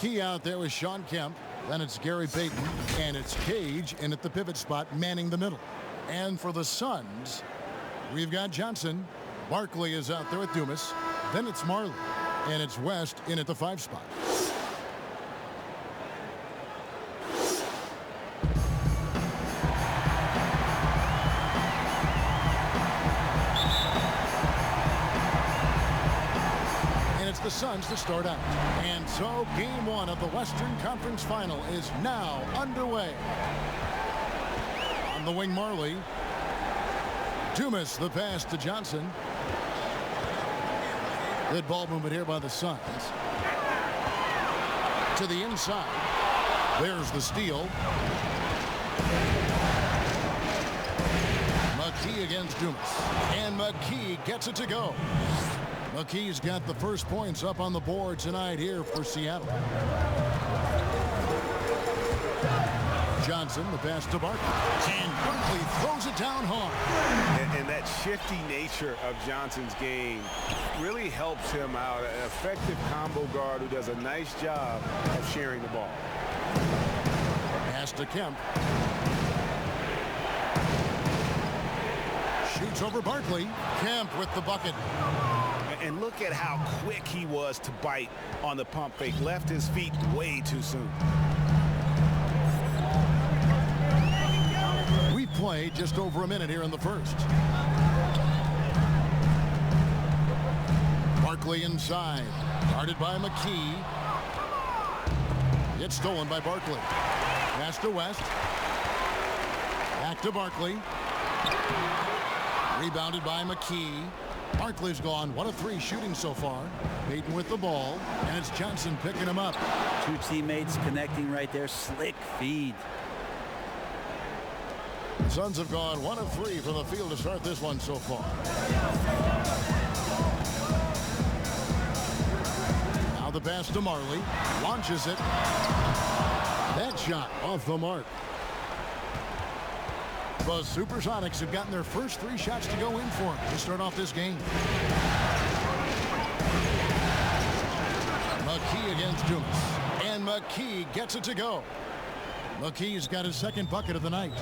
McKee out there with Sean Kemp. Then it's Gary Payton, and it's Cage in at the pivot spot, manning the middle. And for the Suns, we've got Johnson. Barkley is out there with Dumas. Then it's Marley, and it's West in at the 5 spot. The Suns to start out. And so game 1 of the Western Conference Final is now underway. On the wing, Marley. Dumas, the pass to Johnson. Good ball movement here by the Suns. To the inside. There's the steal. McKee against Dumas. And McKee gets it to go. McKee's got the first points up on the board tonight here for Seattle. Johnson, the pass to Barkley. And Barkley throws it down hard. And that shifty nature of Johnson's game really helps him out. An effective combo guard who does a nice job of sharing the ball. Pass to Kemp. Shoots over Barkley. Kemp with the bucket. And look at how quick he was to bite on the pump fake. Left his feet way too soon. We've played just over a minute here in the first. Barkley inside. Guarded by McKee. It's stolen by Barkley. Pass to West. Back to Barkley. Rebounded by McKee. Barkley's gone 1 of 3 shooting so far. Payton with the ball, and it's Johnson picking him up. 2 teammates connecting right there. Slick feed. The Suns have gone 1 of 3 from the field to start this one so far. Now the pass to Marley. Launches it. That shot off the mark. The SuperSonics have gotten their first 3 shots to go in for them to start off this game. McKee against Dumas. And McKee gets it to go. McKee's got his 2nd bucket of the night.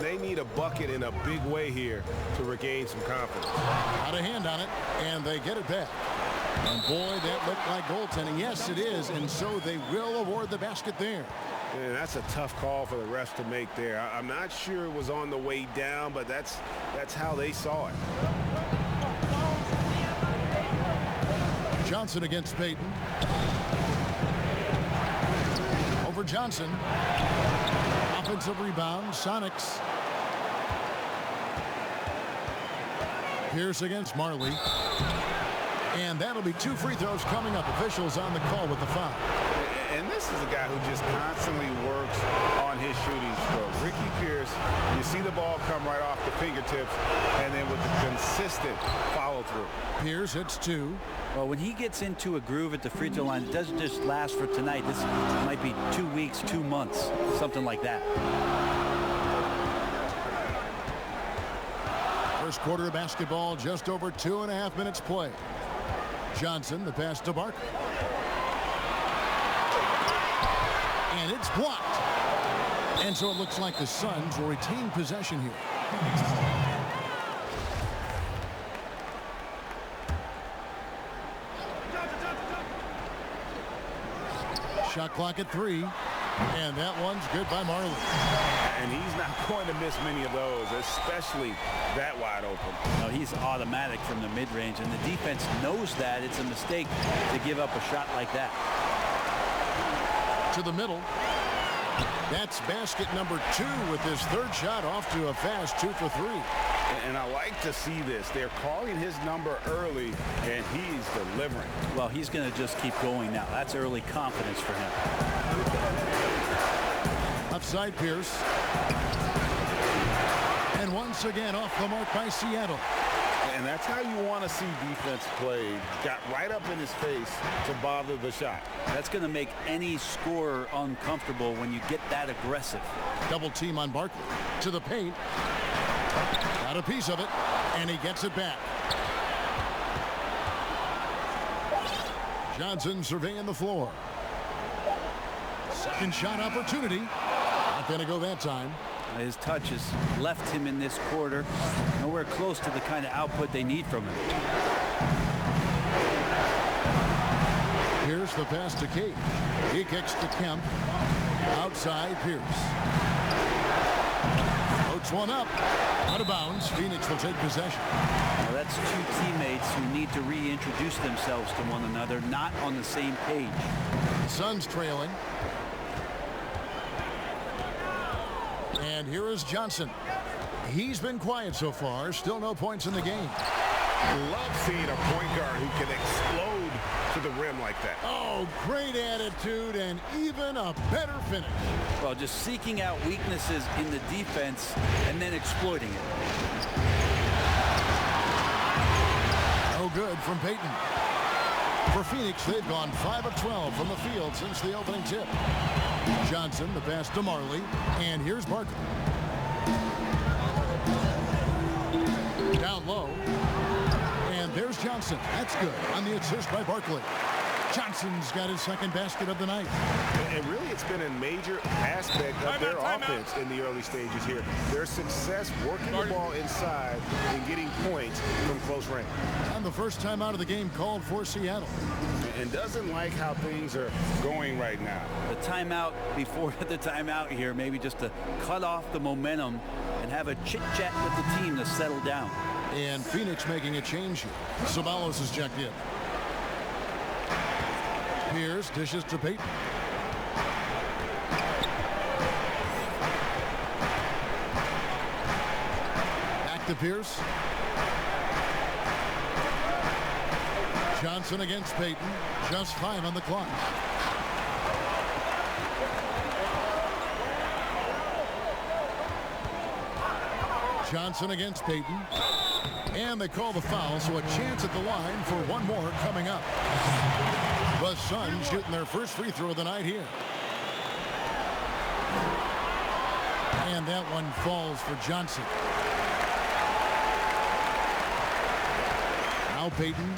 They need a bucket in a big way here to regain some confidence. Out of hand on it, and they get it back. And boy, that looked like goaltending. Yes, it is, and so they will award the basket there. Man, that's a tough call for the refs to make there. I'm not sure it was on the way down, but that's how they saw it. Johnson against Payton. Over Johnson. Offensive rebound, Sonics. Pierce against Marley. And that'll be 2 free throws coming up. Officials on the call with the foul. And this is a guy who just constantly works on his shooting stroke. Ricky Pierce, you see the ball come right off the fingertips, and then with the consistent follow-through. Pierce hits 2. Well, when he gets into a groove at the free throw line, it doesn't just last for tonight. This might be 2 weeks, 2 months, something like that. First quarter of basketball, just over 2.5 minutes play. Johnson, the pass to Barkley. And it's blocked. And so it looks like the Suns will retain possession here. Shot clock at 3. And that one's good by Marley. And he's not going to miss many of those, especially that wide open. No, he's automatic from the mid-range, and the defense knows that. It's a mistake to give up a shot like that. To the middle. That's basket number 2 with his 3rd shot off to a fast 2 for 3. And I like to see this. They're calling his number early, and he's delivering. Well, he's going to just keep going now. That's early confidence for him. Upside Pierce. And once again off the mark by Seattle. And that's how you want to see defense play. Got right up in his face to bother the shot. That's going to make any scorer uncomfortable when you get that aggressive. Double team on Barkley. To the paint. Got a piece of it. And he gets it back. Johnson surveying the floor. Second shot opportunity. Not going to go that time. His touch has left him in this quarter. Nowhere close to the kind of output they need from him. Here's the pass to Cage. He kicks to Kemp. Outside Pierce. Floats one up. Out of bounds. Phoenix will take possession. Well, that's two teammates who need to reintroduce themselves to one another, not on the same page. Suns trailing. And here is Johnson. He's been quiet so far. Still no points in the game. Love seeing a point guard who can explode to the rim like that. Oh, great attitude and even a better finish. Well, just seeking out weaknesses in the defense and then exploiting it. No good from Payton. For Phoenix, they've gone 5 of 12 from the field since the opening tip. Johnson, the pass to Marley, and here's Barkley. Down low, and there's Johnson. That's good on the assist by Barkley. Johnson's got his second basket of the night. And really, it's been a major aspect of their offense in the early stages here. Their success working the ball inside and getting points from close range. And the first time out of the game called for Seattle. And doesn't like how things are going right now. The timeout before the timeout here, maybe just to cut off the momentum and have a chit-chat with the team to settle down. And Phoenix making a change here. Ceballos is checked in. Pierce dishes to Payton. Back to Pierce. Johnson against Payton. Just 5 on the clock. Johnson against Payton. And they call the foul, so a chance at the line for one more coming up. The Suns shooting their first free throw of the night here. And that one falls for Johnson. Now Payton.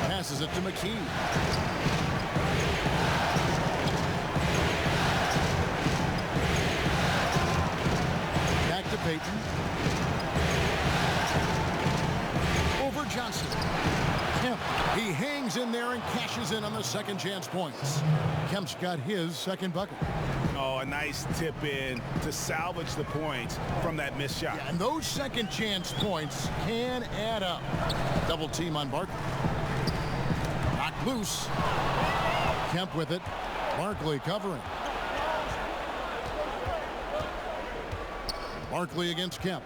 Passes it to McKee. Back to Payton. Over Johnson. Kemp, he hangs in there and cashes in on the second chance points. Kemp's got his second bucket. Oh, a nice tip in to salvage the points from that missed shot. Yeah, and those second chance points can add up. Double team on Barkley. Knocked loose. Kemp with it. Barkley covering. Barkley against Kemp.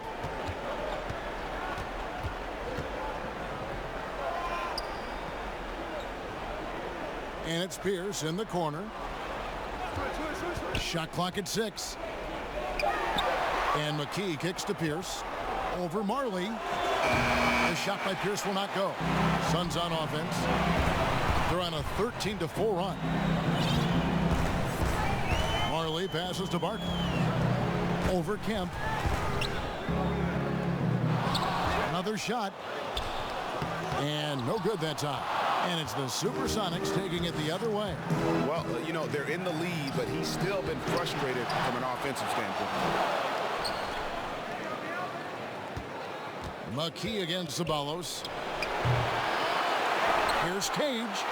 And it's Pierce in the corner. Shot clock at 6. And McKee kicks to Pierce. Over Marley. The shot by Pierce will not go. Suns on offense. They're on a 13-4 run. Marley passes to Barkley. Over Kemp. Another shot. And no good that time. And it's the SuperSonics taking it the other way. Well, you know, they're in the lead, but he's still been frustrated from an offensive standpoint. McKee against Ceballos. Here's Cage.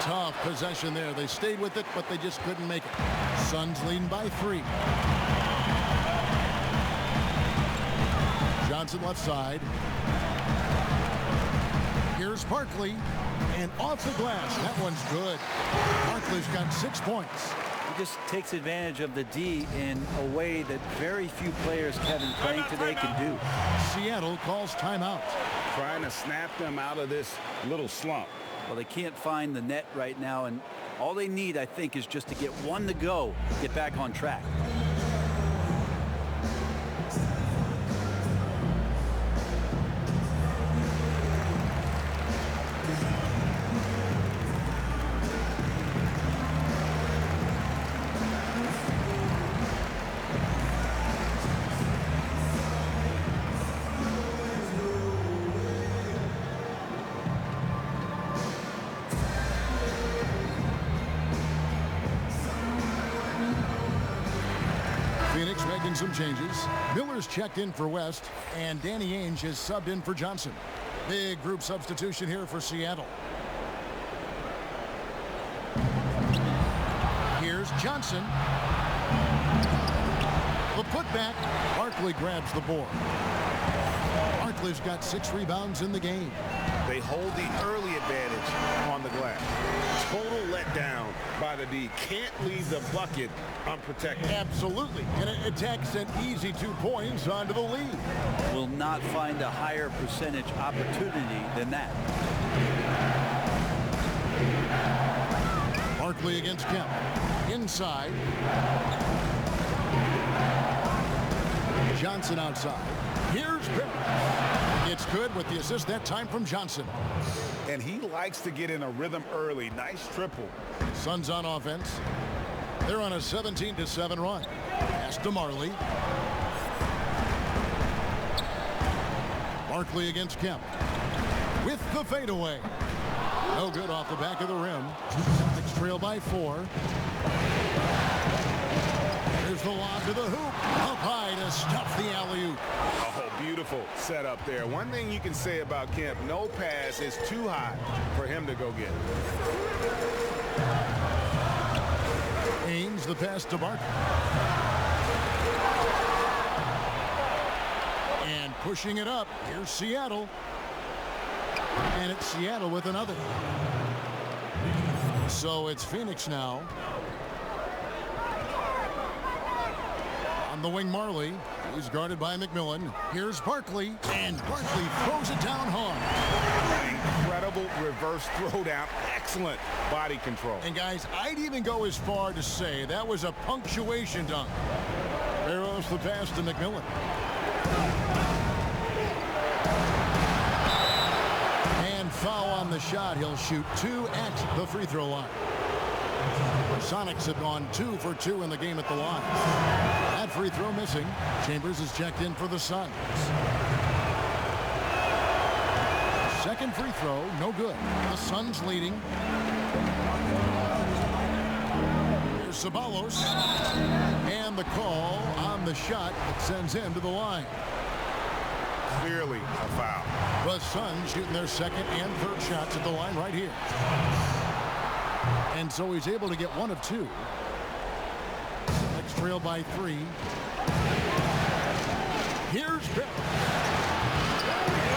Tough possession there. They stayed with it, but they just couldn't make it. Suns leading by 3. Johnson left side. Here's Barkley, and off the glass. That one's good. Barkley's got 6 points. He just takes advantage of the D in a way that very few players, Kevin, playing today can do. Seattle calls timeout. Trying to snap them out of this little slump. Well, they can't find the net right now, and all they need, I think, is just to get one to go, get back on track. making some changes. Miller's checked in for West, and Danny Ainge has subbed in for Johnson. Big group substitution here for Seattle. Here's Johnson. The putback. Barkley grabs the board. Barkley's got 6 rebounds in the game. They hold the early advantage on the glass. Total letdown by the D. Can't leave the bucket unprotected. Absolutely. And it attacks an easy 2 points onto the lead. Will not find a higher percentage opportunity than that. Barkley against Kemp. Inside. Johnson outside. Here's Pitt. It's good with the assist that time from Johnson. And he likes to get in a rhythm early. Nice triple. Suns on offense. They're on a 17-7 run. Pass to Marley. Barkley against Kemp. With the fadeaway. No good off the back of the rim. Celtics trail by 4. Here's the lob to the hoop. Up high to stuff the alley-oop. Oh, beautiful setup there. One thing you can say about Kemp, no pass is too high for him to go get. Ainge the pass to Barkley. And pushing it up. Here's Seattle. And it's Seattle with another. So it's Phoenix now. On the wing, Marley. He's guarded by McMillan. Here's Barkley. And Barkley throws it down hard. Incredible reverse throwdown. Excellent body control. And guys, I'd even go as far to say that was a punctuation dunk. There goes the pass to McMillan. And foul on the shot. He'll shoot 2 at the free throw line. Sonics have gone 2 for 2 in the game at the line. That free throw missing. Chambers is checked in for the Suns. Second free throw, no good. The Suns leading. Here's Ceballos. And the call on the shot that sends him to the line. Clearly a foul. The Suns shooting their second and third shots at the line right here. And so he's able to get 1 of 2. Next trail by 3. Here's Pitt.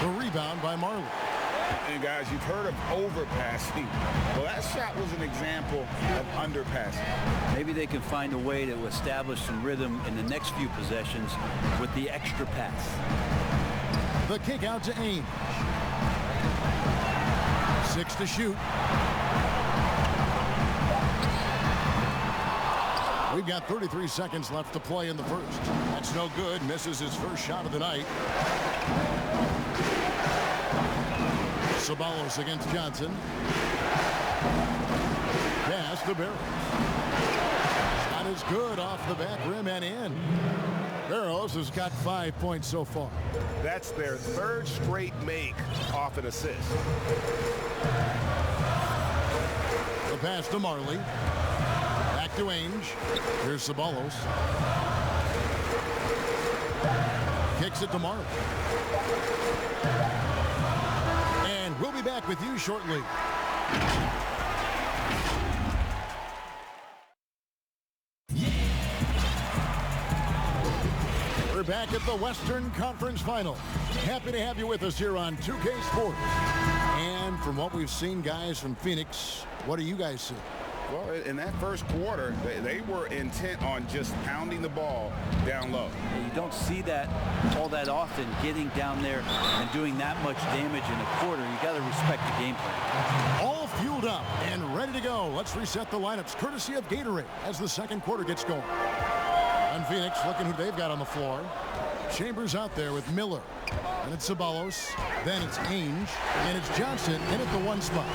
The rebound by Marley. And guys, you've heard of overpassing. Well, that shot was an example of underpassing. Maybe they can find a way to establish some rhythm in the next few possessions with the extra pass. The kick out to Ainge. 6 to shoot. We've got 33 seconds left to play in the first. That's no good. Misses his first shot of the night. Ceballos against Johnson. Pass to Barrows. Shot is good off the back rim and in. Barrows has got 5 points so far. That's their 3rd straight make off an assist. The pass to Marley. Back to Ainge. Here's Ceballos. Kicks it to Marley. And we'll be back with you shortly. We're back at the Western Conference Final. Happy to have you with us here on 2K Sports. And from what we've seen, guys, from Phoenix, what do you guys see? Well, in that first quarter, they were intent on just pounding the ball down low. You don't see that all that often, getting down there and doing that much damage in a quarter. You got to respect the game plan. All fueled up and ready to go. Let's reset the lineups courtesy of Gatorade as the second quarter gets going. And Phoenix looking who they've got on the floor. Chambers out there with Miller. And it's Ceballos. Then it's Ainge. And it's Johnson in at the 1 spot.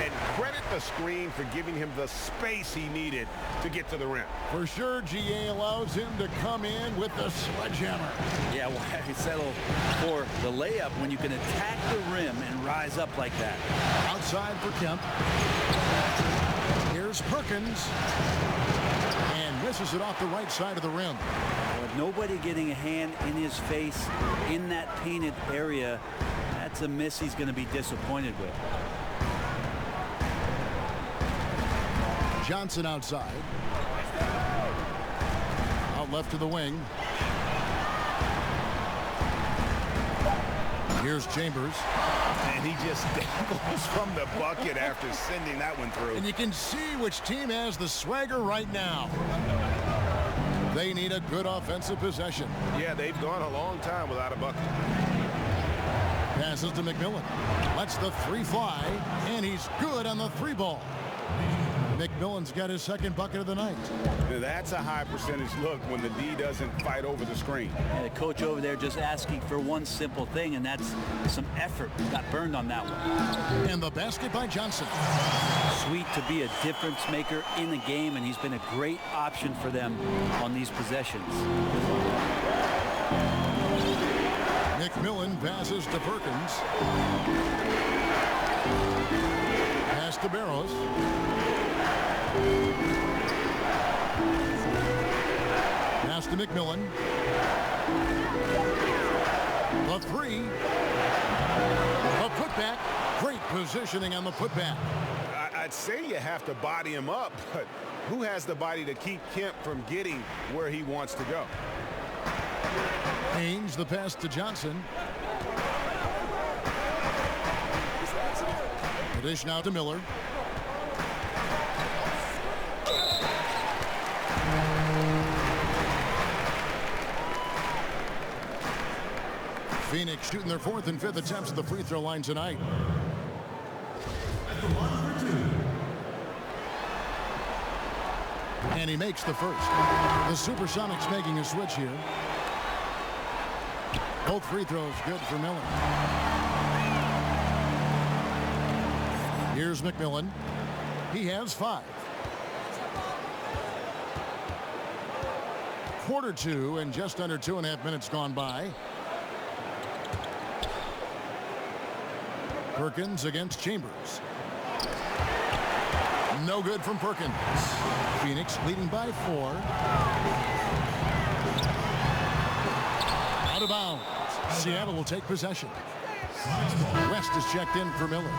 And credit the screen for giving him the space he needed to get to the rim. For sure, GA allows him to come in with the sledgehammer. Yeah, why settle for the layup when you can attack the rim and rise up like that? Outside for Kemp. Here's Perkins. And misses it off the right side of the rim. With nobody getting a hand in his face in that painted area, that's a miss he's going to be disappointed with. Johnson outside. Out left to the wing. Here's Chambers. And he just dangles from the bucket after sending that one through. And you can see which team has the swagger right now. They need a good offensive possession. Yeah, they've gone a long time without a bucket. Passes to McMillan. Lets the three fly, and he's good on the three ball. McMillan's got his second bucket of the night. That's a high percentage look when the D doesn't fight over the screen. And the coach over there just asking for one simple thing, and that's some effort. Got burned on that one. And the basket by Johnson. Sweet to be a difference maker in the game, and he's been a great option for them on these possessions. McMillan passes to Perkins. Pass to Barrows. Pass to McMillan. The three. The putback. Great positioning on the putback. I'd say you have to body him up, but who has the body to keep Kemp from getting where he wants to go? Haynes, the pass to Johnson. The dish now to Miller. Phoenix shooting their fourth and fifth attempts at the free throw line tonight. And he makes the first. The SuperSonics making a switch here. Both free throws good for Miller. Here's McMillan. He has 5. Quarter 2 and just under 2.5 minutes gone by. Perkins against Chambers. No good from Perkins. Phoenix leading by 4. Out of bounds. Seattle will take possession. West is checked in for Miller.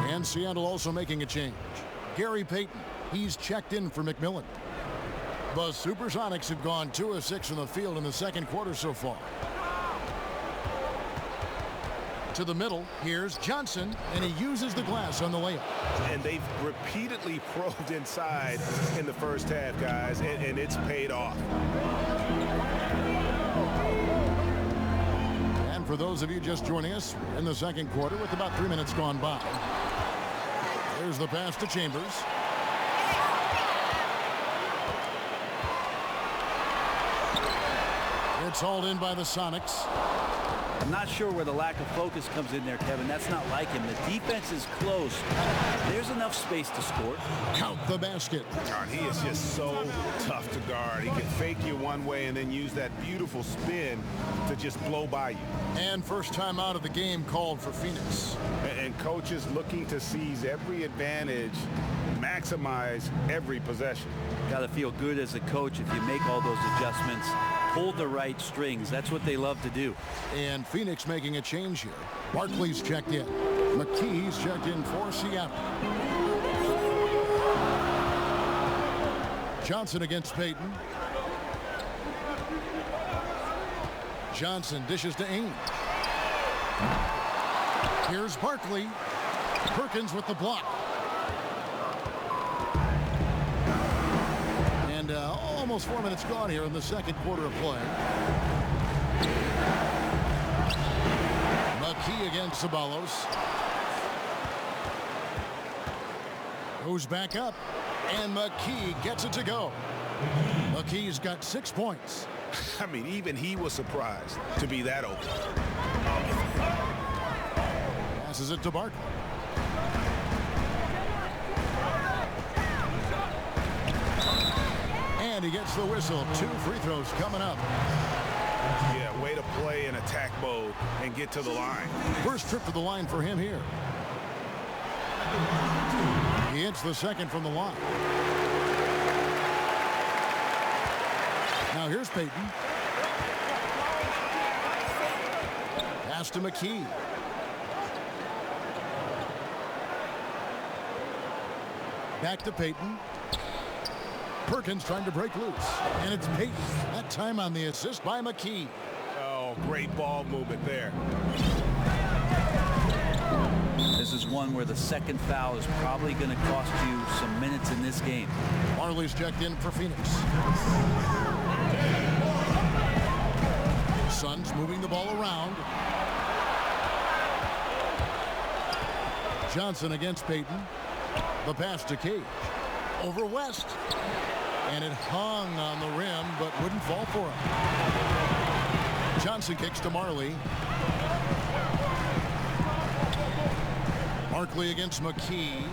And Seattle also making a change. Gary Payton, he's checked in for McMillan. The SuperSonics have gone 2 of 6 from the field in the second quarter so far. To the middle, here's Johnson, and he uses the glass on the layup. And they've repeatedly probed inside in the first half, guys, and it's paid off. And for those of you just joining us, we're in the second quarter with about 3 minutes gone by. There's the pass to Chambers. It's hauled in by the Sonics. I'm not sure where the lack of focus comes in there, Kevin. That's not like him. The defense is close. There's enough space to score. Count the basket. God, he is just so tough to guard. He can fake you one way and then use that beautiful spin to just blow by you. And first time out of the game called for Phoenix. And coaches looking to seize every advantage, maximize every possession. Got to feel good as a coach if you make all those adjustments. Pull the right strings. That's what they love to do. And Phoenix making a change here. Barkley's checked in. McKee's checked in for Seattle. Johnson against Payton. Johnson dishes to Ames. Here's Barkley. Perkins with the block. And almost 4 minutes gone here in the second quarter of play. McKee against Ceballos. Goes back up. And McKee gets it to go. McKee's got 6 points. I mean, even he was surprised to be that open. Passes it to Barkley. And he gets the whistle. 2 free throws coming up. Yeah, way to play in attack mode and get to the line. First trip to the line for him here. He hits the second from the line. Now here's Payton. pass to McKee. Back to Payton. Perkins trying to break loose. And it's Payton. That time on the assist by McKee. Oh, great ball movement there. This is one where the second foul is probably going to cost you some minutes in this game. Marley's checked in for Phoenix. Suns moving the ball around. Johnson against Payton. The pass to Cage. Over West. And it hung on the rim, but wouldn't fall for him. Johnson kicks to Marley. Barkley against McKee.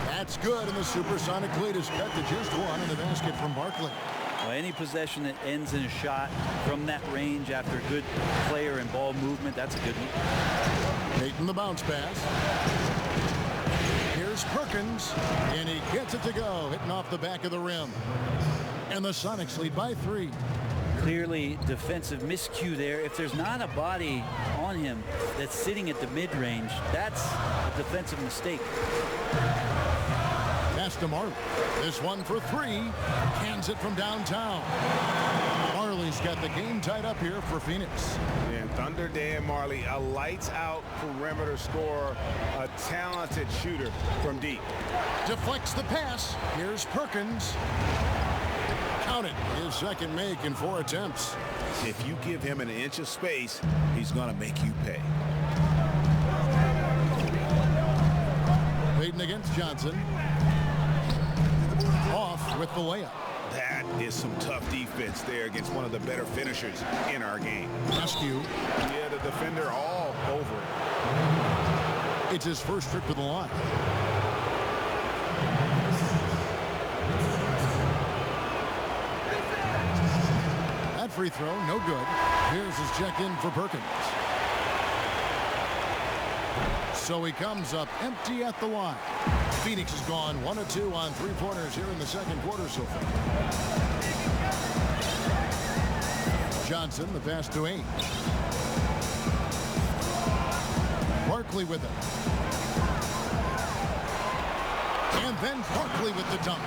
That's good, and the Supersonic lead is cut to just one in the basket from Barkley. Well, any possession that ends in a shot from that range after good player and ball movement, that's a good one. Payton the bounce pass. Here's Perkins, and he gets it to go, hitting off the back of the rim. And the Sonics lead by 3. Clearly defensive miscue there. If there's not a body on him that's sitting at the mid-range, that's a defensive mistake. Pass to Marley. This one for 3. Hands it from downtown. Marley's got the game tied up here for Phoenix. And Thunder Dan Marley, a lights-out perimeter scorer, a talented shooter from deep. Deflects the pass. Here's Perkins. Count it. His second make in 4 attempts. If you give him an inch of space, he's going to make you pay. Payton against Johnson. Off with the layup. That is some tough defense there against one of the better finishers in our game. Rescue. Yeah, the defender all over it. It's his first trip to the line. That free throw, no good. Here's his check in for Perkins. So he comes up empty at the line. Phoenix has gone 1 of 2 on 3-pointers here in the second quarter so far. Johnson, the pass to Ainge. Barkley with it. And then Barkley with the dunk.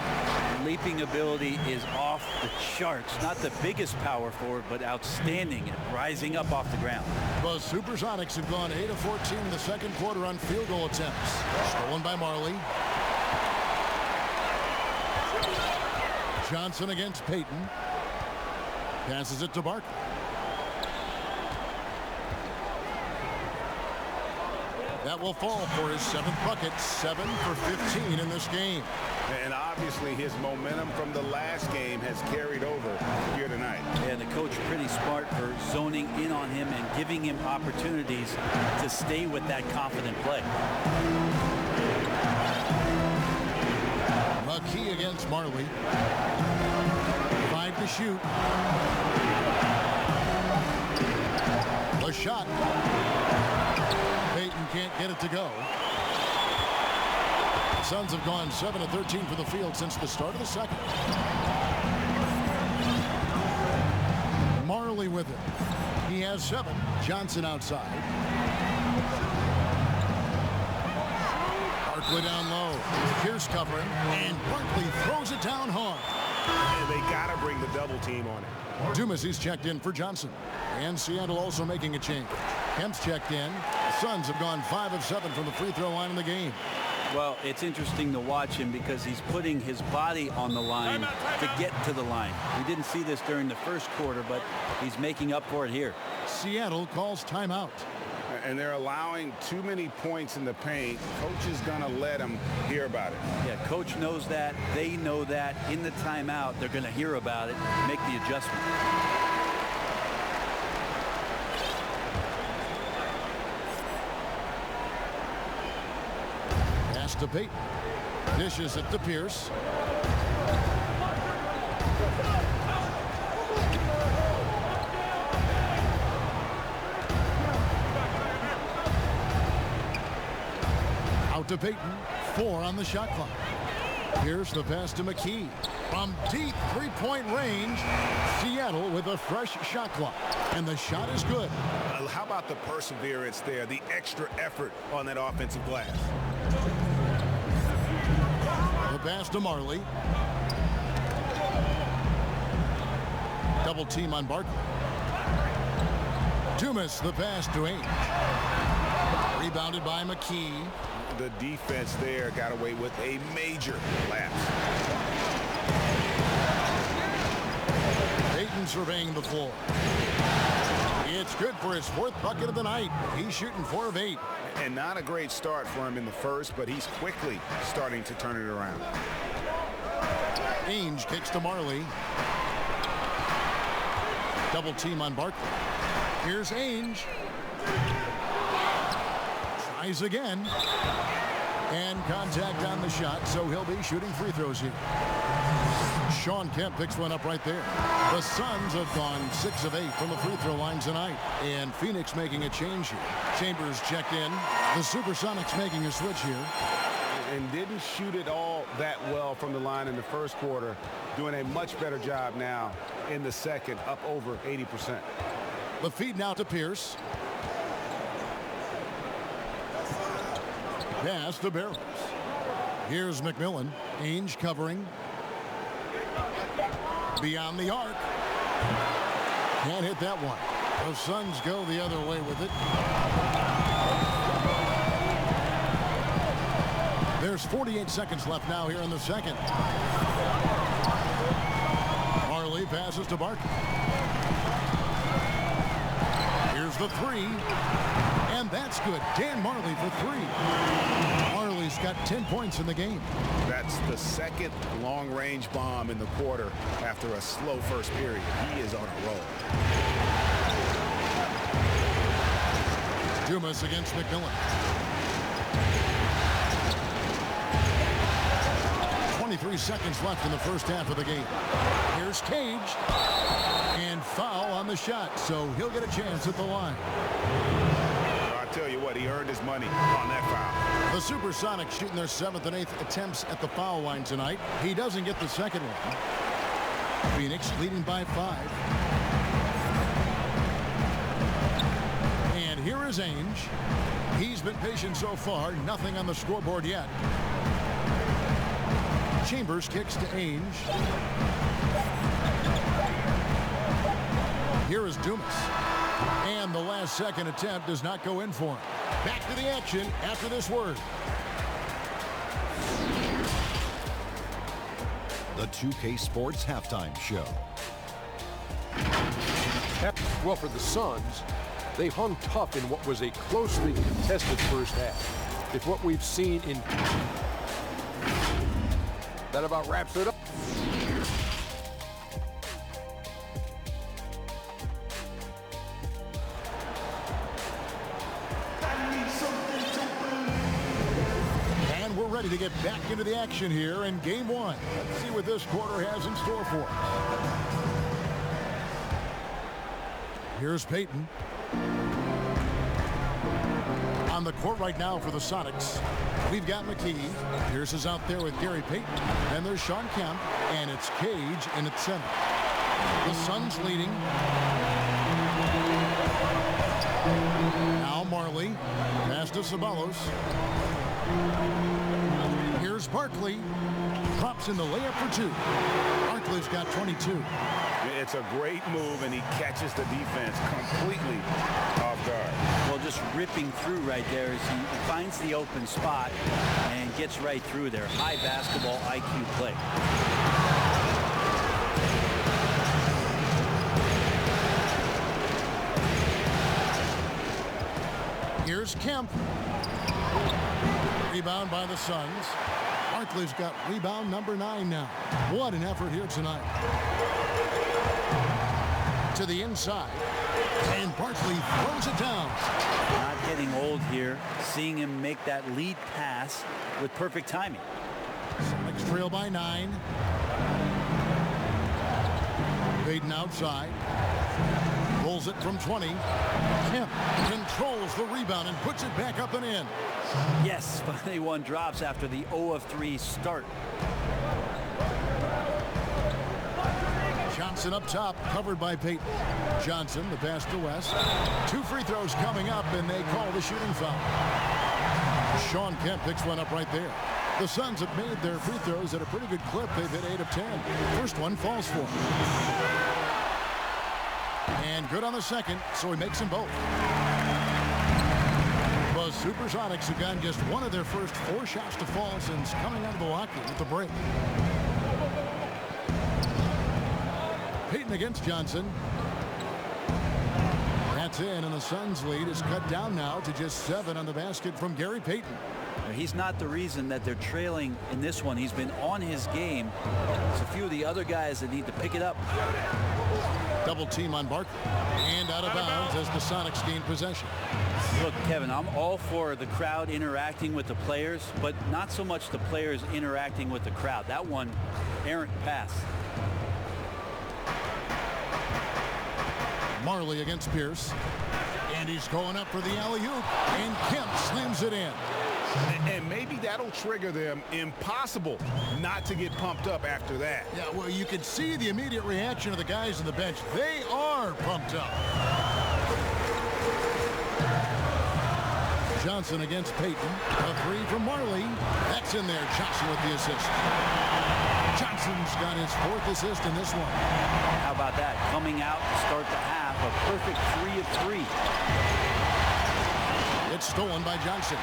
Leaping ability is off the charts. Not the biggest power forward, but outstanding at rising up off the ground. The Supersonics have gone 8 of 14 in the second quarter on field goal attempts. Stolen by Marley. Johnson against Payton. Passes it to Barkley. That will fall for his 7th bucket. 7 for 15 in this game. And obviously his momentum from the last game has carried over here tonight. And the coach pretty smart for zoning in on him and giving him opportunities to stay with that confident play. McKee against Marley. 5 to shoot. The shot. Payton can't get it to go. The Suns have gone 7 of 13 for the field since the start of the second. Marley with it. He has 7. Johnson outside. Barkley down low. Pierce covering, and Barkley throws it down hard. And they got to bring the double team on it. Dumas, he's checked in for Johnson. And Seattle also making a change. Kemp's checked in. The Suns have gone 5 of 7 from the free throw line in the game. Well, it's interesting to watch him because he's putting his body on the line to get to the line. We didn't see this during the first quarter, but he's making up for it here. Seattle calls timeout. And they're allowing too many points in the paint. Coach is going to let them hear about it. Yeah, coach knows that. They know that. In the timeout, they're going to hear about it, make the adjustment. Pass to Payton. Dishes it to Pierce. Out to Payton. 4 on the shot clock. Here's the pass to McKee. From deep three-point range, Seattle with a fresh shot clock. And the shot is good. How about the perseverance there, the extra effort on that offensive glass? The pass to Marley. Double team on Barkley. Dumas, the pass to Ainge. Rebounded by McKee. The defense there got away with a major lapse. Payton surveying the floor. It's good for his fourth bucket of the night. He's shooting 4 of 8. And not a great start for him in the first, but he's quickly starting to turn it around. Ainge kicks to Marley. Double team on Barkley. Here's Ainge. Tries again. And contact on the shot, so he'll be shooting free throws here. Shawn Kemp picks one up right there. The Suns have gone 6 of 8 from the free throw line tonight. And Phoenix making a change here. Chambers checked in. The SuperSonics making a switch here. And didn't shoot it all that well from the line in the first quarter. Doing a much better job now in the second, up over 80%. The feed now to Pierce. Pass to Barrows. Here's McMillan. Ainge covering. Beyond the arc. Can't hit that one. The Suns go the other way with it. There's 48 seconds left now here in the second. Marley passes to Barkley. Here's the three. And that's good. Dan Marley for 3. Marley's got 10 points in the game. That's the second long-range bomb in the quarter after a slow first period. He is on a roll. Dumas against McMillan. 23 seconds left in the first half of the game. Here's Cage. And foul on the shot, so he'll get a chance at the line. I tell you what, he earned his money on that foul. The SuperSonics shooting their 7th and 8th attempts at the foul line tonight. He doesn't get the second one. Phoenix leading by 5. And here is Ainge. He's been patient so far. Nothing on the scoreboard yet. Chambers kicks to Ainge. Here is Dumas. And the last second attempt does not go in for him. Back to the action after this word. The 2K Sports Halftime Show. Well, for the Suns, they hung tough in what was a closely contested first half. If what we've seen in... That about wraps it up. And we're ready to get back into the action here in game 1. Let's see what this quarter has in store for us. Here's Payton. On the court right now for the Sonics, we've got McKee. Pierce is out there with Gary Payton. Then there's Shawn Kemp, and it's Cage in its center. The Suns leading. Now Marley. Pass to Ceballos. Here's Barkley. Drops in the layup for 2. Barkley's got 22. It's a great move, and he catches the defense completely off guard. Well, just ripping through right there as he finds the open spot and gets right through there. High basketball IQ play. Here's Kemp. Rebound by the Suns. Barkley's got rebound number 9 now. What an effort here tonight. To the inside. And Barkley throws it down. Not getting old here. Seeing him make that lead pass with perfect timing. Sonics trail by 9. Payton outside. Pulls it from 20. Kemp controls the rebound and puts it back up and in. Yes, finally one drops after the 0 of 3 start. Johnson up top, covered by Payton. Johnson, the pass to West. 2 free throws coming up, and they call the shooting foul. Sean Kemp picks one up right there. The Suns have made their free throws at a pretty good clip. They've hit 8 of 10. First one falls for him. And good on the second, so he makes them both. The SuperSonics have gotten just one of their first 4 shots to fall since coming out of Milwaukee with the break. Payton against Johnson. That's in, and the Suns' lead is cut down now to just 7 on the basket from Gary Payton. He's not the reason that they're trailing in this one. He's been on his game. It's a few of the other guys that need to pick it up. Double team on Barkley. And out of bounds as the Sonics gain possession. Look, Kevin, I'm all for the crowd interacting with the players, but not so much the players interacting with the crowd. That one, errant pass. Marley against Pierce. And he's going up for the alley-oop. And Kemp slams it in. And maybe that'll trigger them. Impossible not to get pumped up after that. Yeah, well, you can see the immediate reaction of the guys on the bench. They are pumped up. Johnson against Payton. A 3 from Marley. That's in there. Johnson with the assist. Johnson's got his 4th assist in this one. How about that? Coming out to start the half, a perfect 3 of 3. It's stolen by Johnson.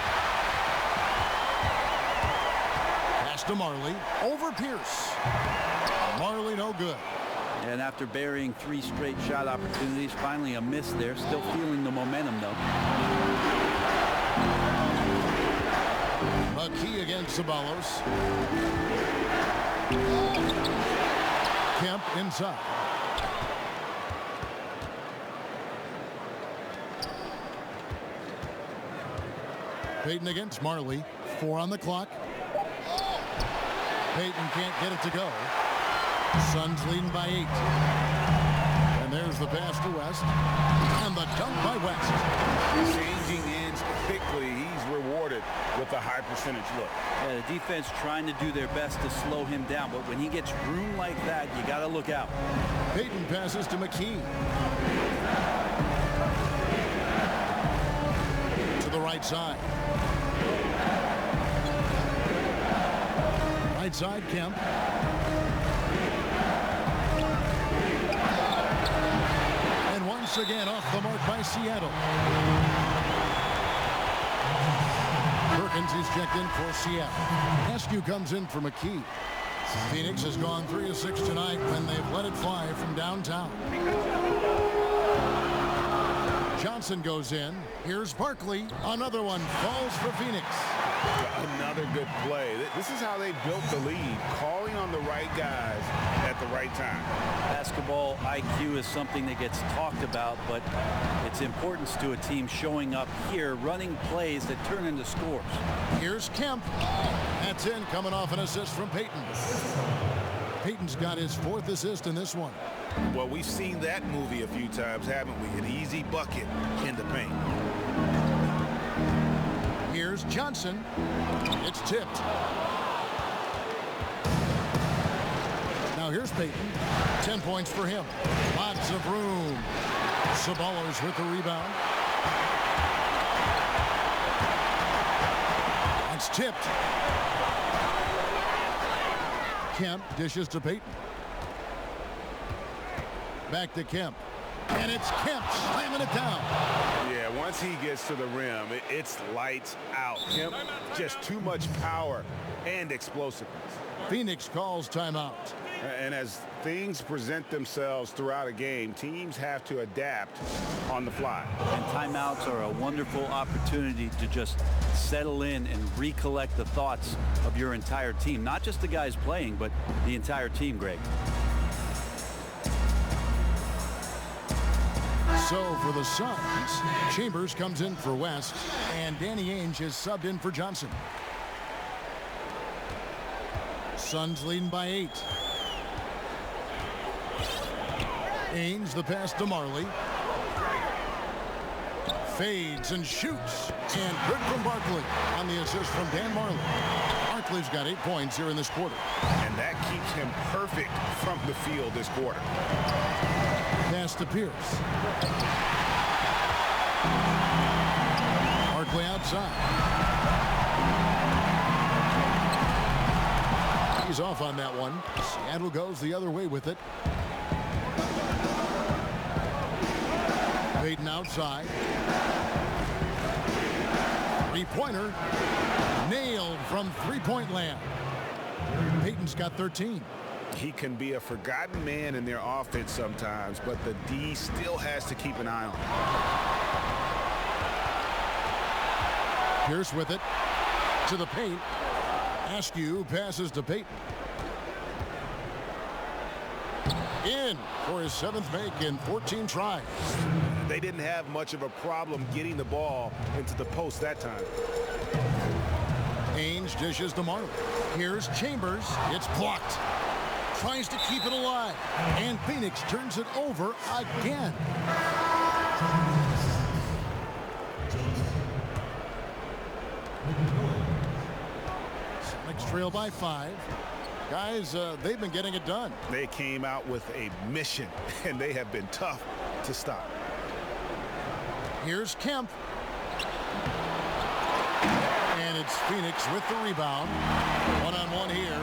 Pass to Marley. Over Pierce. Marley no good. And after burying 3 straight shot opportunities, finally a miss there. Still feeling the momentum, though. McKee against Ceballos. Kemp inside. Payton against Marley. 4 on the clock. Payton can't get it to go. Suns leading by 8. And there's the pass to West. And the dunk by West. Changing ends quickly. He's rewarded with a high percentage look. Yeah, the defense trying to do their best to slow him down, but when he gets room like that, you got to look out. Payton passes to McKee. To the right side. Right side, Kemp. And once again off the mark by Seattle. Perkins is checked in for Seattle. Askew comes in for McKee. Phoenix has gone 3 of 6 tonight when they've let it fly from downtown. Johnson goes in. Here's Barkley. Another one falls for Phoenix. Another good play. This is how they built the lead, calling on the right guys at the right time. Basketball IQ is something that gets talked about, but its importance to a team showing up here, running plays that turn into scores. Here's Kemp. That's in, coming off an assist from Payton. Payton's got his 4th assist in this one. Well, we've seen that movie a few times, haven't we? An easy bucket in the paint. Here's Johnson. It's tipped. Now here's Payton. 10 points for him. Lots of room. Ceballos with the rebound. It's tipped. Kemp dishes to Payton. Back to Kemp. And it's Kemp slamming it down. Yeah, once he gets to the rim, it's lights out. Kemp, just too much power and explosiveness. Phoenix calls timeout. And as things present themselves throughout a game, teams have to adapt on the fly. And timeouts are a wonderful opportunity to just settle in and recollect the thoughts of your entire team. Not just the guys playing, but the entire team, Greg. So for the Suns, Chambers comes in for West, and Danny Ainge is subbed in for Johnson. Suns leading by 8. Ainge, the pass to Marley. Fades and shoots. And good from Barkley on the assist from Dan Marley. Our Barkley's got 8 points here in this quarter. And that keeps him perfect from the field this quarter. Pass to Pierce. Barkley outside. He's off on that one. Seattle goes the other way with it. Payton outside. Three-pointer. Nailed from three-point land. Payton's got 13. He can be a forgotten man in their offense sometimes, but the D still has to keep an eye on him. Pierce with it. To the paint. Askew passes to Payton. In for his 7th make in 14 tries. They didn't have much of a problem getting the ball into the post that time. Ainge dishes to Marley. Here's Chambers. It's blocked. Tries to keep it alive. And Phoenix turns it over again. Sonics trail by 5. Guys, they've been getting it done. They came out with a mission, and they have been tough to stop. Here's Kemp. And it's Phoenix with the rebound. One-on-one here.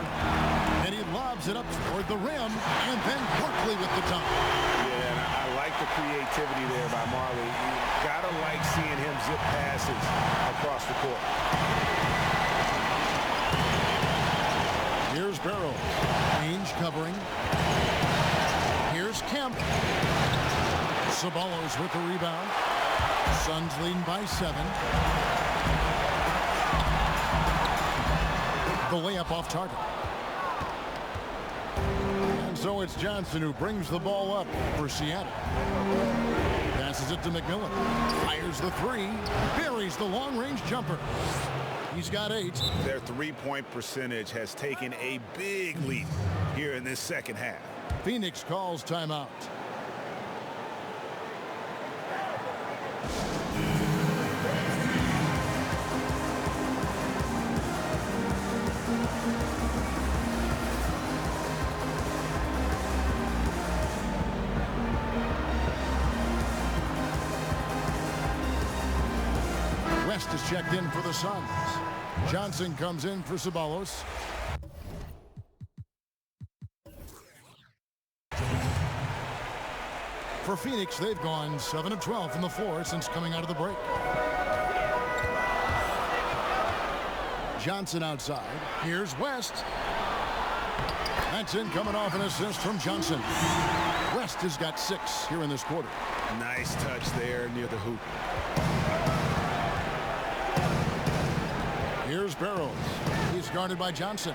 And he lobs it up toward the rim. And then Barkley with the dunk. Yeah, and I like the creativity there by Marley. You gotta like seeing him zip passes across the court. Here's Barrow. Ainge covering. Here's Kemp. Ceballos with the rebound. Suns leading by 7. The layup off target. And so it's Johnson who brings the ball up for Seattle. Passes it to McMillan. Fires the 3. Buries the long-range jumper. He's got 8. Their three-point percentage has taken a big leap here in this second half. Phoenix calls timeout. West is checked in for the Suns. Johnson comes in for Ceballos. For Phoenix, they've gone 7 of 12 from the floor since coming out of the break. Johnson outside. Here's West. That's in, coming off an assist from Johnson. West has got 6 here in this quarter. Nice touch there near the hoop. Here's Barrows. He's guarded by Johnson.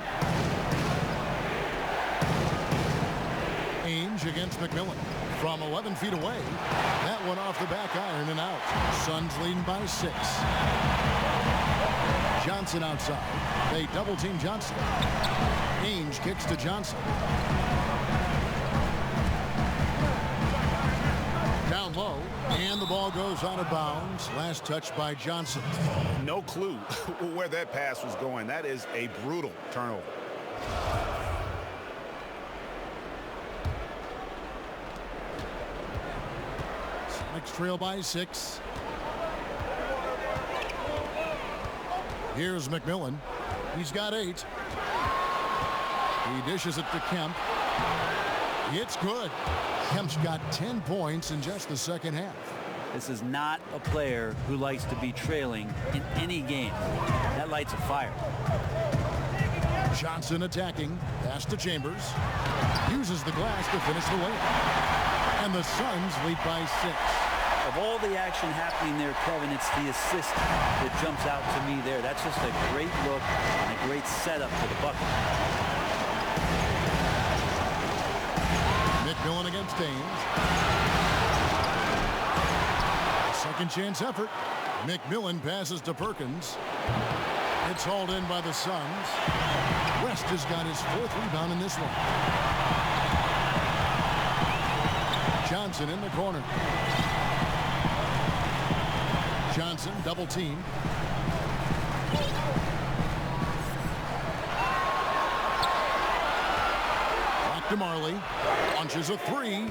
Ainge against McMillan. From 11 feet away. That one off the back iron and out. Suns leading by 6. Johnson outside. They double team Johnson. Ainge kicks to Johnson. Down low. And the ball goes out of bounds. Last touch by Johnson. No clue where that pass was going. That is a brutal turnover. Sonics trail by 6. Here's McMillan. He's got 8. He dishes it to Kemp. It's good. Kemp's got 10 points in just the second half. This is not a player who likes to be trailing in any game. That lights a fire. Johnson attacking. Pass to Chambers. Uses the glass to finish the layup. And the Suns lead by 6. Of all the action happening there, Kevin, it's the assist that jumps out to me there. That's just a great look and a great setup for the bucket. McMillan against Ainge. Second chance effort. McMillan passes to Perkins. It's hauled in by the Suns. West has got his 4th rebound in this one. Johnson in the corner. Johnson double team. to Marley. Launches a three.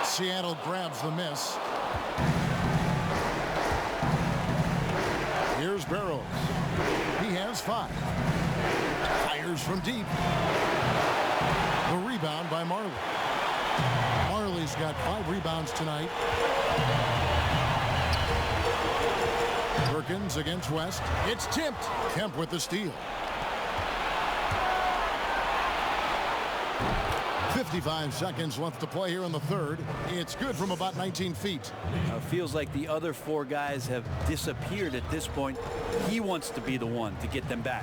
Seattle grabs the miss. Here's Barrows. He has 5. Fires from deep. The rebound by Marley. Marley's got 5 rebounds tonight. Perkins against West. It's tipped. Kemp with the steal. 55 seconds left to play here in the third. It's good from about 19 feet. Feels like the other 4 guys have disappeared at this point. He wants to be the one to get them back.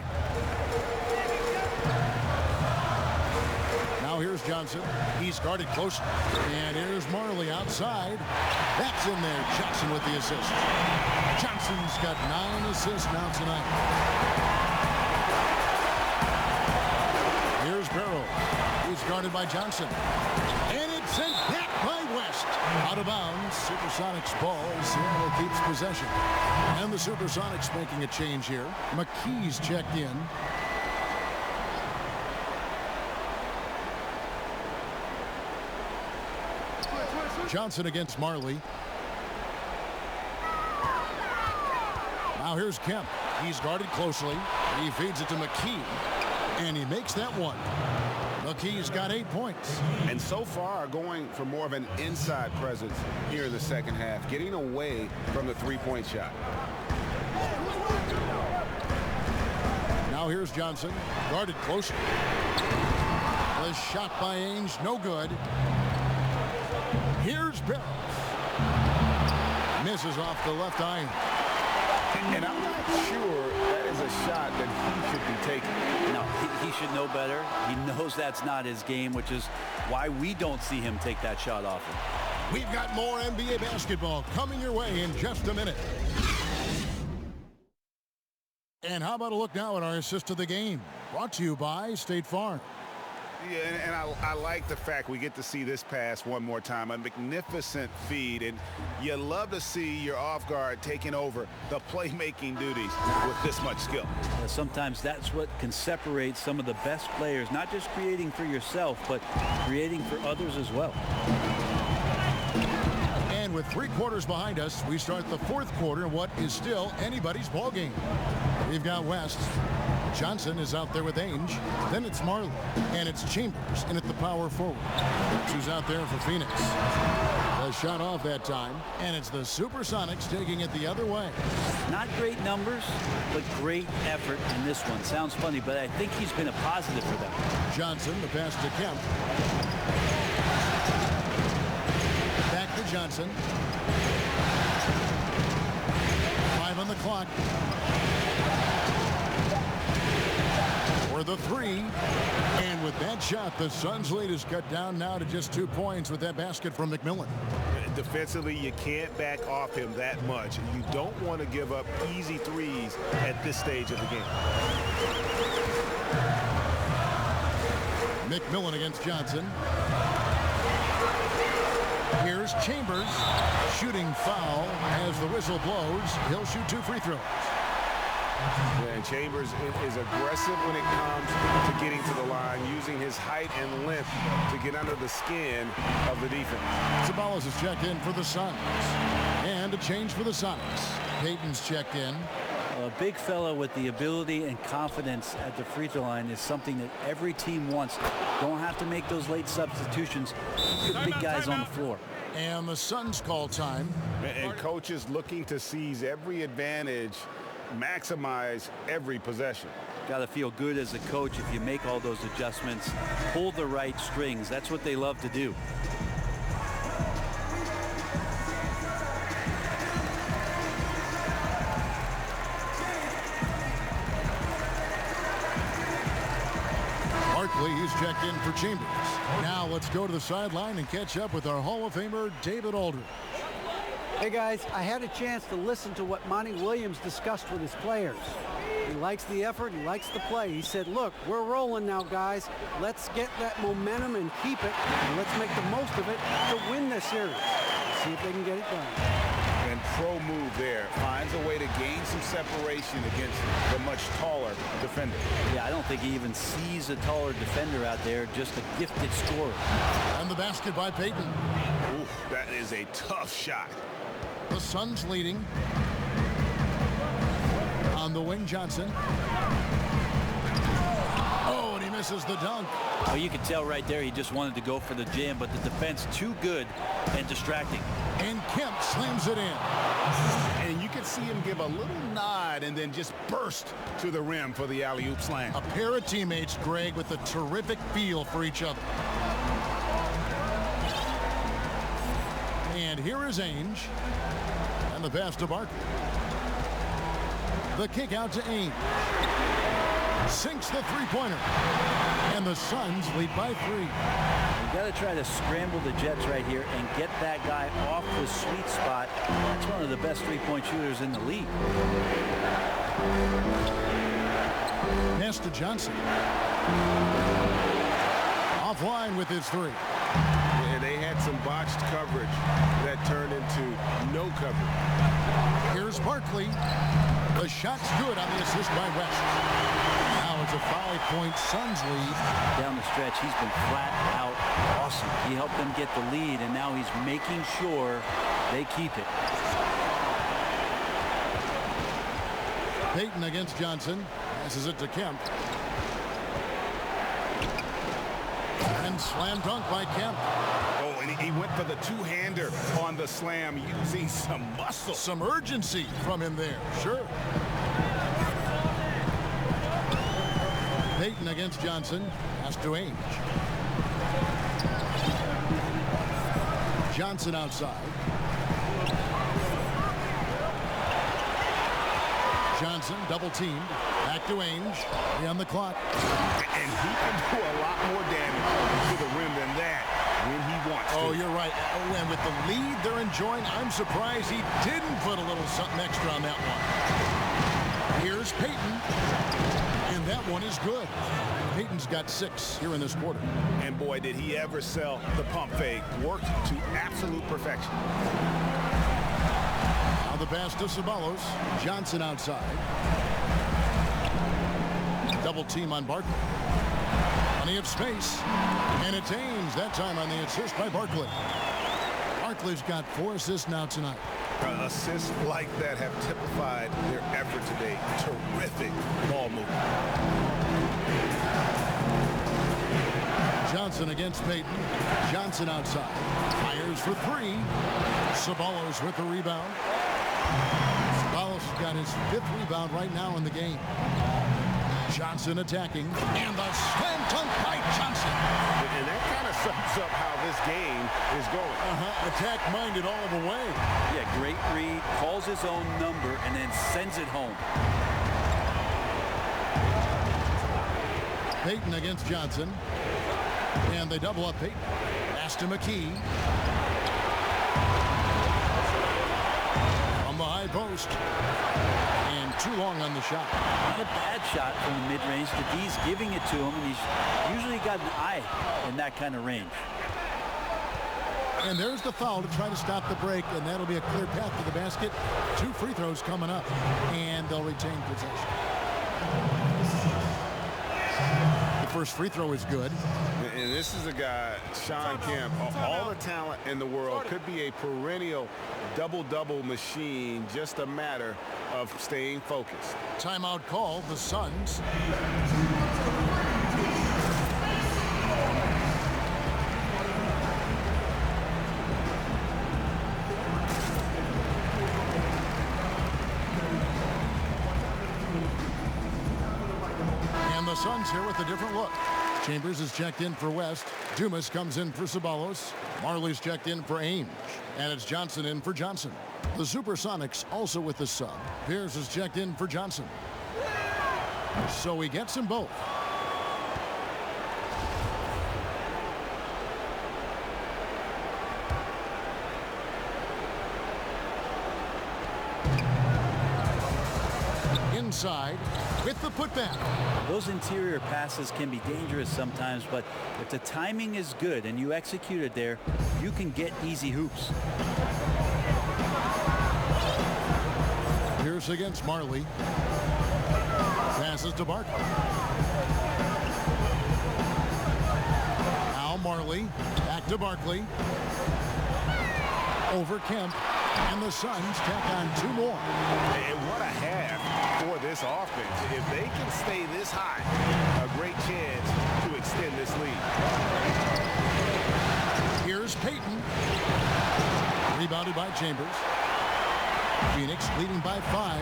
Now here's Johnson. He's guarded close. And here's Marley outside. That's in there. Johnson with the assist. Johnson's got 9 assists now tonight. Here's Barrow. He's guarded by Johnson. And it's sent back by West. Out of bounds. SuperSonics ball. Seattle keeps possession. And the SuperSonics making a change here. McKee's checked in. Johnson against Marley. Now here's Kemp. He's guarded closely. He feeds it to McKee. And he makes that one. McKee's got 8 points. And so far going for more of an inside presence here in the second half, getting away from the three-point shot. Now here's Johnson, guarded closely. The shot by Ainge, no good. Here's Barrows. Misses off the left eye. And I'm not sure that is a shot that he should be taking. No, he should know better. He knows that's not his game, which is why we don't see him take that shot often. We've got more NBA basketball coming your way in just a minute. And how about a look now at our assist of the game? Brought to you by State Farm. Yeah, and I like the fact we get to see this pass one more time. A magnificent feed, and you love to see your off guard taking over the playmaking duties with this much skill. Sometimes that's what can separate some of the best players, not just creating for yourself, but creating for others as well. And with 3 quarters behind us, we start the 4th quarter in what is still anybody's ball game. We've got West. Johnson is out there with Ainge. Then it's Marley. And it's Chambers in at the power forward. Who's out there for Phoenix. A shot off that time. And it's the SuperSonics taking it the other way. Not great numbers, but great effort in this one. Sounds funny, but I think he's been a positive for them. Johnson, the pass to Kemp. Back to Johnson. 5 on the clock. For the 3. And with that shot, the Suns' lead is cut down now to just 2 points with that basket from McMillan. Defensively, you can't back off him that much. You don't want to give up easy threes at this stage of the game. McMillan against Johnson. Here's Chambers. Shooting foul as the whistle blows. He'll shoot 2 free throws. Yeah, and Chambers is aggressive when it comes to getting to the line, using his height and length to get under the skin of the defense. Sabalas is checked in for the Suns. And a change for the Sonics. Payton's checked in. A big fella with the ability and confidence at the free throw line is something that every team wants. Don't have to make those late substitutions. Good big guys on the floor. And the Suns call time. And coaches looking to seize every advantage, maximize every possession. Got to feel good as a coach if you make all those adjustments, pull the right strings. That's what they love to do. Barkley, he's checked in for Chambers. Now let's go to the sideline and catch up with our Hall of Famer, David Aldridge. Hey guys, I had a chance to listen to what Monty Williams discussed with his players. He likes the effort, he likes the play. He said, look, we're rolling now, guys. Let's get that momentum and keep it, and let's make the most of it to win this series. See if they can get it done. And pro move there, finds a way to gain some separation against the much taller defense. defender. Yeah, I don't think he even sees a taller defender out there, just a gifted scorer. And the basket by Payton. Ooh, that is a tough shot. The Suns leading. On the wing, Johnson. Oh, and he misses the dunk. Well, you could tell right there he just wanted to go for the jam, but the defense too good and distracting. And Kemp slams it in. And you can see him give a little nod and then just burst to the rim for the alley-oop slam. A pair of teammates, Greg, with a terrific feel for each other. And here is Ainge. And the pass to Barkley. The kick out to Ainge. Sinks the three-pointer. And the Suns lead by 3. You got to try to scramble the Jets right here and get that guy off the sweet spot. That's one of the best three-point shooters in the league. Pass to Johnson. Offline with his 3. Yeah, they had some botched coverage that turned into no coverage. Here's Barkley. The shot's good on the assist by West. Now it's a 5-point Suns lead. Down the stretch, he's been flat out awesome. He helped them get the lead, and now he's making sure they keep it. Payton against Johnson. Passes it to Kemp. And slam dunk by Kemp. Oh, and he went for the two-hander on the slam, using some muscle. Some urgency from him there. Sure. Payton against Johnson. Pass to Ainge. Johnson outside. Johnson double teamed. Back to Ainge. 3 on the clock. And he can do a lot more damage to the rim than that when he wants to. Oh, you're right. Oh, and with the lead they're enjoying, I'm surprised he didn't put a little something extra on that one. Here's Payton. And that one is good. Payton's got 6 here in this quarter. And boy, did he ever sell the pump fake. Worked to absolute perfection. Now the pass to Ceballos. Johnson outside. Double team on Barkley. Plenty of space. And it's Ainge that time on the assist by Barkley. Barkley's got 4 assists now tonight. Assists like that have typified their effort today. Terrific ball movement. Johnson against Payton. Johnson outside. Fires for 3. Ceballos with the rebound. Ceballos has got his 5th rebound right now in the game. Johnson attacking. And the slam dunk by Johnson. And that kind of sums up how this game is going. Attack-minded all the way. Yeah, great read, calls his own number, and then sends it home. Payton against Johnson. And they double up Payton. Pass to McKee. From the high post. And too long on the shot. Not a bad shot from the mid-range. D's giving it to him, and he's usually got an eye in that kind of range. And there's the foul to try to stop the break, and that'll be a clear path to the basket. 2 free throws coming up, and they'll retain possession. The first free throw is good. And this is a guy, Shawn Kemp, all the talent in the world, could be a perennial double-double machine, just a matter of staying focused. Timeout call, the Suns. And the Suns here with a different look. Chambers is checked in for West. Dumas comes in for Ceballos. Marley's checked in for Ainge. And it's Johnson in for Johnson. The Supersonics also with the sub. Pierce is checked in for Johnson. So he gets them both. Inside with the putback. Those interior passes can be dangerous sometimes, but if the timing is good and you execute it there, you can get easy hoops. Pierce against Marley. Passes it to Barkley. Now Marley. Back to Barkley. Over Kemp. And the Suns tack on 2 more. And what a half for this offense. If they can stay this high, a great chance to extend this lead. Here's Payton. Rebounded by Chambers. Phoenix leading by 5.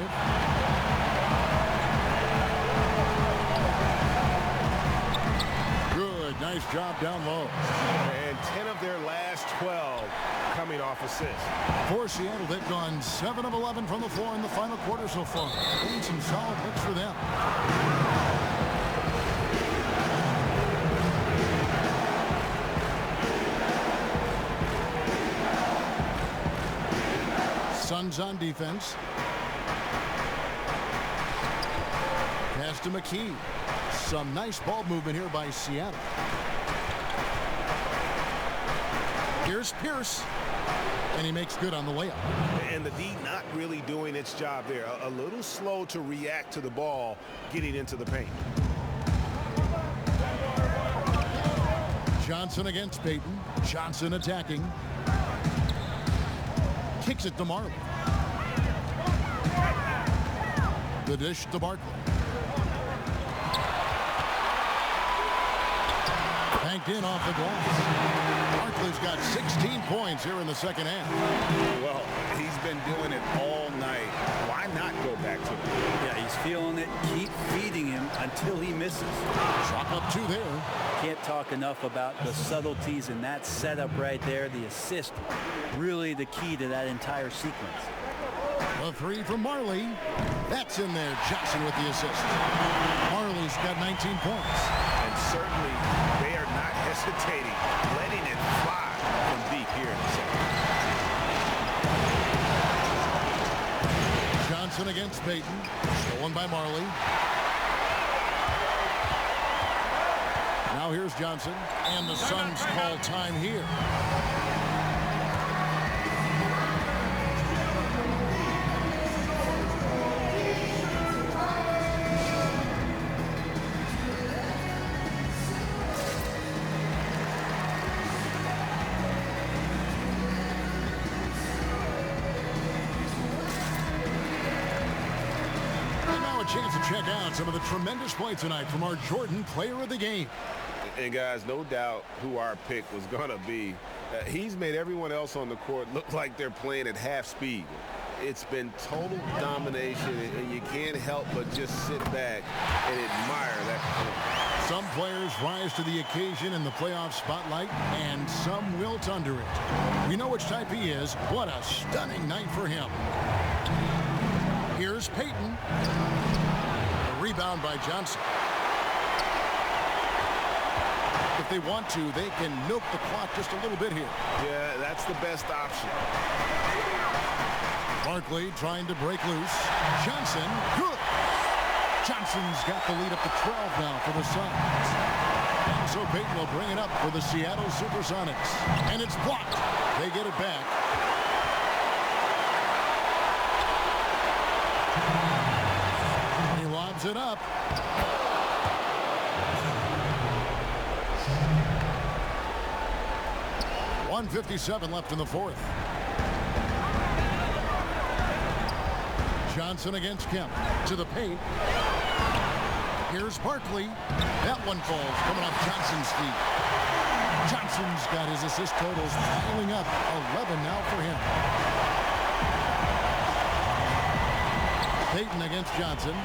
Good. Nice job down low. And 10 of their last 12 coming off assists. For Seattle, they've gone 7 of 11 from the floor in the final quarter so far. Getting some solid looks for them. Suns on defense. Pass to McKee. Some nice ball movement here by Seattle. Here's Pierce. And he makes good on the layup. And the D not really doing its job there. A little slow to react to the ball getting into the paint. Johnson against Payton. Johnson attacking. Kicks it to Marley. The dish to Barkley. Banked in off the glass. Barkley's got 16 points here in the second half. Well, he's been doing it all night. Why not go back to it? Yeah, he's feeling it. Keep feeding him until he misses. Chalk up 2 there. Can't talk enough about the subtleties in that setup right there. The assist, really the key to that entire sequence. A 3 from Marley. That's in there. Johnson with the assist. Marley's got 19 points. And certainly they are not hesitating, letting it fly from deep here in the second. Johnson against Payton. Stolen by Marley. Now here's Johnson. And the Suns call time here. Chance to check out some of the tremendous play tonight from our Jordan player of the game. And guys, no doubt who our pick was going to be. He's made everyone else on the court look like they're playing at half speed. It's been total domination, and you can't help but just sit back and admire that performance. Some players rise to the occasion in the playoff spotlight, and some wilt under it. We know which type he is. What a stunning night for him. Here's Payton. A rebound by Johnson. If they want to, they can milk the clock just a little bit here. Yeah, that's the best option. Barkley trying to break loose. Johnson, good. Johnson's got the lead up to 12 now for the Suns. And so Payton will bring it up for the Seattle SuperSonics. And it's blocked. They get it back. He lobs it up. .157 left in the fourth. Johnson against Kemp. To the paint. Here's Barkley. That one falls coming off Johnson's feet. Johnson's got his assist totals piling up. 11 now for him. Payton against Johnson.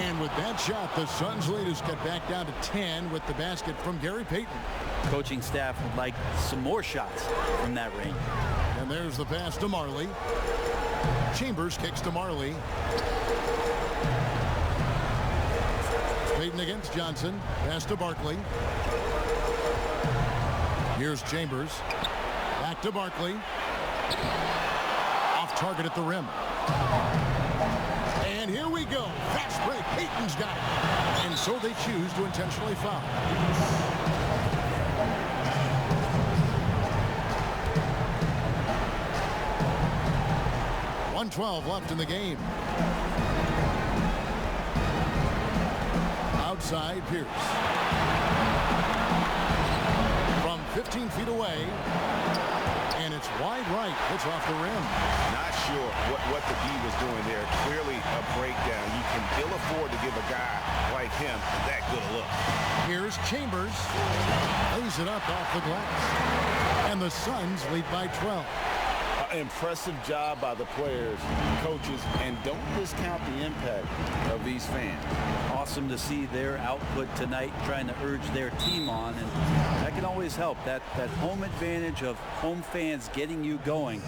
And with that shot, the Suns lead is cut back down to 10 with the basket from Gary Payton. Coaching staff would like some more shots from that range. And there's the pass to Marley. Chambers kicks to Marley. Payton against Johnson. Pass to Barkley. Here's Chambers. Back to Barkley. Off target at the rim. And here we go. Fast break. Payton's got it. And so they choose to intentionally foul. .112 left in the game. side, Pierce. From 15 feet away. And it's wide right. It's off the rim. Not sure what the D was doing there. Clearly a breakdown. You can ill afford to give a guy like him that good a look. Here's Chambers. Lays it up off the glass. And the Suns lead by 12. Impressive job by the players, coaches, and don't discount the impact of these fans. Awesome to see their output tonight, trying to urge their team on, and that can always help. That home advantage of home fans getting you going,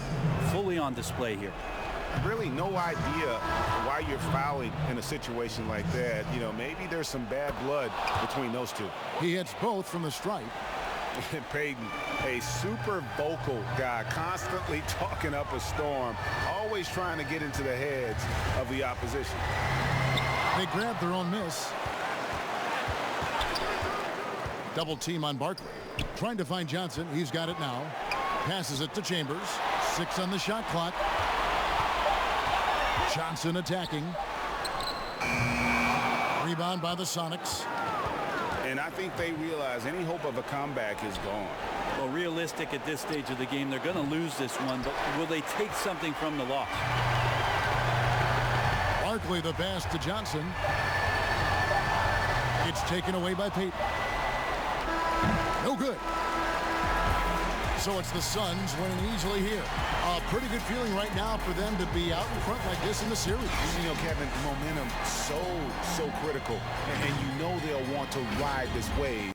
fully on display here. Really no idea why you're fouling in a situation like that. You know, maybe there's some bad blood between those two. He hits both from the stripe. Peyton, a super vocal guy, constantly talking up a storm, always trying to get into the heads of the opposition. They grab their own miss. Double team on Barkley. Trying to find Johnson. He's got it now. Passes it to Chambers. 6 on the shot clock. Johnson attacking. Rebound by the Sonics. And I think they realize any hope of a comeback is gone. Well, realistic at this stage of the game, they're going to lose this one, but will they take something from the loss? Barkley the pass to Johnson. It's taken away by Peyton. No good. So it's the Suns winning easily here. A pretty good feeling right now for them to be out in front like this in the series. You know, Kevin, momentum so critical. And you know they'll want to ride this wave.